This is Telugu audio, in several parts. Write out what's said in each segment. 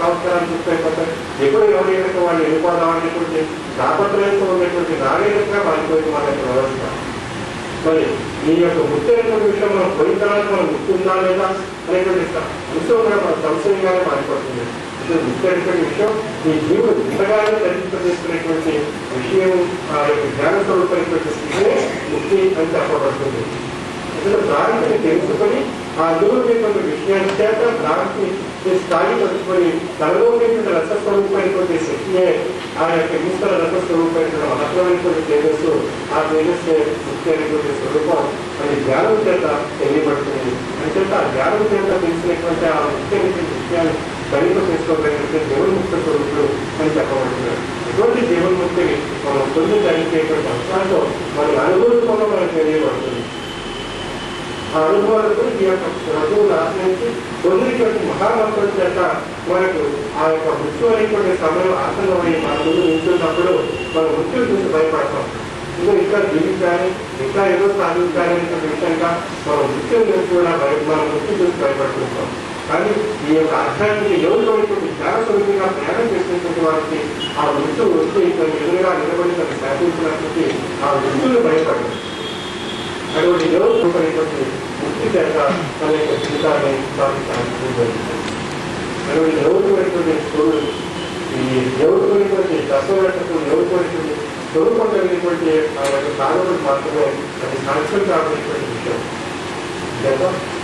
సంస్కారాలు చూసుకోకపోతే ఎప్పుడు ఎవరైనా వాళ్ళు వెళ్ళిపోదామనేటువంటి తాపత్రయంతో ఉన్నటువంటి నాగరికంగా మారిపోయింది మన యొక్క వ్యవస్థ. మరి ఈ యొక్క ముక్తి అనేటువంటి విషయం మనం పోయిన తర్వాత మనం ముక్తి ఉందా లేదా అనేటువంటి విషయం కూడా మన సంశయంగానే మారిపోతుంది. ముక్తి అనేటువంటి విషయం ఈ జీవుడు ఇంతగానే తగ్గింపజేసుకునేటువంటి విషయం ఆ యొక్క జ్ఞాన స్వరూపమైనటువంటి స్థితినే ముక్తి అని చెప్పబడుతుంది. భ్రాంతిని తెలుసుకొని ఆ అనుభవించేటువంటి విషయాన్ని చేత భ్రాంతి స్థాయి పట్టుకొని తనలో ఉండేటువంటి రసస్వరూపమైనటువంటి శక్తియే ఆ యొక్క ఈశ్వర రసస్వరూపమైనటువంటి మహత్వమైనటువంటి తేజస్సు, ఆ తేజస్సు ముక్తి అనేటువంటి స్వరూపం అది జ్ఞానం చేత తెలియబడుతుంది. అంచేత ఆ జ్ఞానం చేత తెలిసినటువంటి ఆ ముక్తి అనేటువంటి విషయాన్ని కలిప చేసుకోగలిగినటువంటి జీవన్ముక్త స్వరూపుడు అని చెప్పబడుతున్నారు. ఇటువంటి జీవన్ముక్తిని మనం పొందగలిగేటువంటి అంశాలతో మన అనుభూతిలో మనకు తెలియబడుతుంది. ఆ అనుభవాలకు ఈ యొక్క ప్రభువును ఆశ్రయించి పొందినటువంటి మహామంత్రం చేత మనకు ఆ యొక్క మృత్యు అనేటువంటి సమయం ఆసనమై మన ముందు నిల్చున్నప్పుడు మనం మృత్యువు చూసి భయపడతాం. ఇంకా జీవించాలి, ఇంకా ఏదో సాధించాలి అనేటువంటి విషయంగా మనం మృత్యువు కూడా మనం మృత్యు చూసి భయపడుతుంటాం. కానీ ఈ యొక్క అర్థానికి ఎవరిటువంటి జ్ఞానస్వరూపిగా ప్రయాణం చేసినటువంటి వారికి ఆ మృత్యువు వస్తే ఇక్కడ ఎదురుగా నిలబడి తను శాసించినటువంటి ఆ మృత్యువును భయపడదు. అటువంటి దేవుడు ముక్తి చేత తన యొక్క జీవితాన్ని సాధించడానికి జరుగుతుంది. అటువంటి దేవుడిటువంటి స్వరూపుడు ఈ దేవుడిటువంటి తత్వవేత్తకు దేవుడిటువంటి స్వరూపం కలిగినటువంటి ఆ యొక్క సాధనలు మాత్రమే అది సాక్ష్యం కావాల్సినటువంటి విషయం.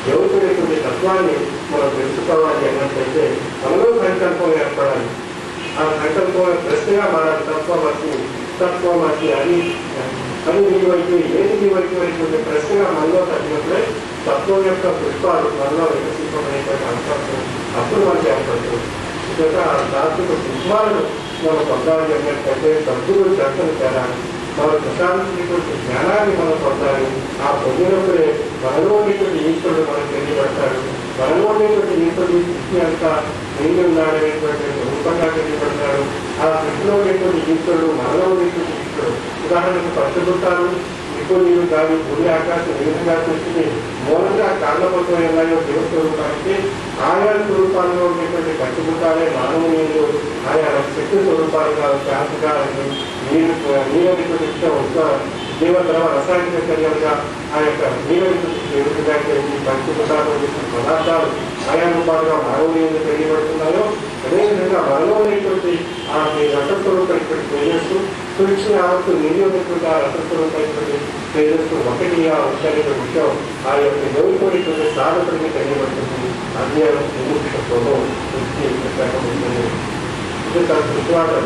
దేవుడిటువంటి తత్వాన్ని మనం తెలుసుకోవాలి అన్నట్లయితే మనలో సంకల్పం ఏర్పడాలి. ఆ సంకల్పం ప్రశ్నగా మారాలి. తత్వమసి అని నీ వైపు ఏది నీ వైపు అనేటువంటి ప్రశ్నగా మనలో తగ్గినప్పుడే తత్వం యొక్క పుష్పాలు మనలో వికసింపబడేటువంటి అవకాశం అప్పుడు మనకి ఏర్పడుతుంది. ఇక దాంట్లో పుష్పాలను మనం పొందాలి అన్నట్లయితే సద్గురు చర్చలు చేయాలి. మన ప్రశాంతిటువంటి జ్ఞానాన్ని మనం పొందాలి. ఆ పొందినప్పుడే మనలో ఉండేటువంటి ఈశ్వరుడు మనకు తెలియబడతాడు. మనలో ఉండేటువంటి ఈశ్వరుడు స్థితి అంతా నిండి ఉన్నాడనేటువంటి రూపంగా తెలియబడతాడు. ఆ స్థితిలో ఉండేటువంటి ఈశ్వరుడు మనలో ఉండేటువంటి ఈశ్వరుడు. ఉదాహరణకు పంచభూతాలు ఇప్పుడు నీరు గాలి భూమి ఆకాశం ఏ విధంగా సృష్టిని మూలంగా కారణపత్రం ఉన్నాయో జీవస్వరూపానికి ఆయా స్వరూపాల్లో ఉండేటువంటి పంచభూతాలే మానవులు ఆయా శక్తి స్వరూపాలుగా శాంతిగా నీరటువంటి జీవద్రవ రసాయనిక చర్యలుగా ఆ యొక్క నీరవిధంగా పంచభూతాలు పదార్థాలు ఆయా రూపాలుగా మానవులు తెలియబడుతున్నాయో అదేవిధంగా మనలో ఉండేటువంటి ఆ రసస్వరూపమైనటువంటి తేజస్సు సూక్ష్మ యావత్తు నిలిచినటువంటి ఆ రసస్వరూపమైనటువంటి తేజస్సు ఒకటిగా ఉంటనే విషయం ఆ యొక్క దేవుడిపోయినటువంటి సాధకుడికి తెలియబడుతుంది. అజ్ఞానం విముక్తత్వము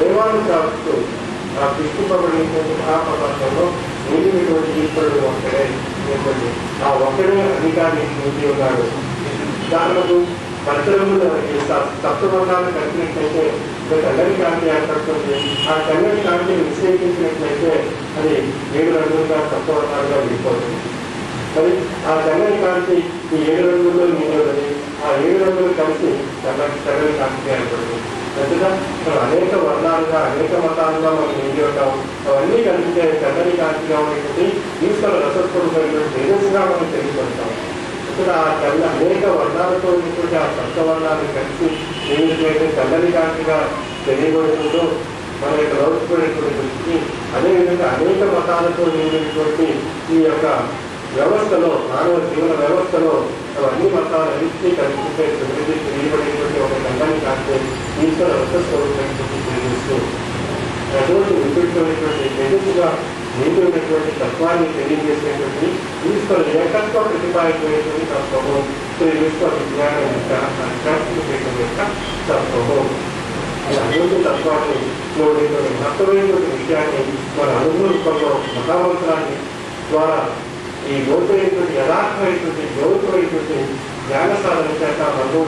దేవాన్ని కావచ్చు ఆ సృష్టింపబడినటువంటి మహాపదార్థంలో నిలిచినటువంటి ఈశ్వరుడు ఒక్కడే ఆ ఒక్కడే అధికారి నిలిచి ఉన్నాడు. ఉదాహరణకు పరిసరములు సప్తవర్ణాలు కలిపినట్లయితే తెల్లని కాంతి ఏర్పడుతుంది. ఆ తెల్లని కాంతిని విశ్లేషించినట్లయితే అది 7 రంగులుగా సప్తవర్ణాలుగా విడిపోతుంది. మరి ఆ తెల్లని కాంతి ఈ 7 రంగుల్లో నిలబడి ఆ 7 రంగులు కలిసి తెల్లని కాంతి ఏర్పడుతుంది. పెద్దగా అనేక వర్ణాలుగా అనేక మతాలుగా మనం నిండి ఉంటాం. అవన్నీ కలిపితే తెల్లని కాంతిగా ఉండేటువంటి ఈశ్వర రసస్వరూపమైనటువంటి తేజస్సుగా మనం తెలియపడతాం. ఇక్కడ ఆ అనేక వర్ణాలతో ఉన్నటువంటి ఆ సప్తవర్ణాలు కలిసి ఏదైతే తెల్లని కాంతిగా తెలియబడుతుందో మన యొక్క లౌకికమైనటువంటి దృష్టికి అదేవిధంగా అనేక మతాలతో నిండినటువంటి ఈ యొక్క వ్యవస్థలో మానవ జీవన వ్యవస్థలో అన్ని మతాలన్నింటినీ కలిపితే తెలియబడేటువంటి ఒక తెల్లని కాంతి ఈశ్వర రసస్వరూపమైనటువంటి తేజస్సు అటువంటి విపరీతమైనటువంటి తేజస్సుగా నీటి ఉన్నటువంటి తత్వాన్ని తెలియజేసేటువంటి ఈశ్వర ఏకత్వ ప్రతిపాదించేటువంటి తత్వము ఈశ్వర విజ్ఞానం యొక్క ఆధ్యాత్మిక యొక్క తత్వము. ఈ అటువంటి తత్వాన్ని మహత్తమైనటువంటి విషయాన్ని మన అనుభూతంలో మహామంత్రాన్ని ద్వారా ఈ లోతైనటువంటి యథార్థమైనటువంటి జ్యోతిమైనటువంటి జ్ఞాన సాధన చేత మనలో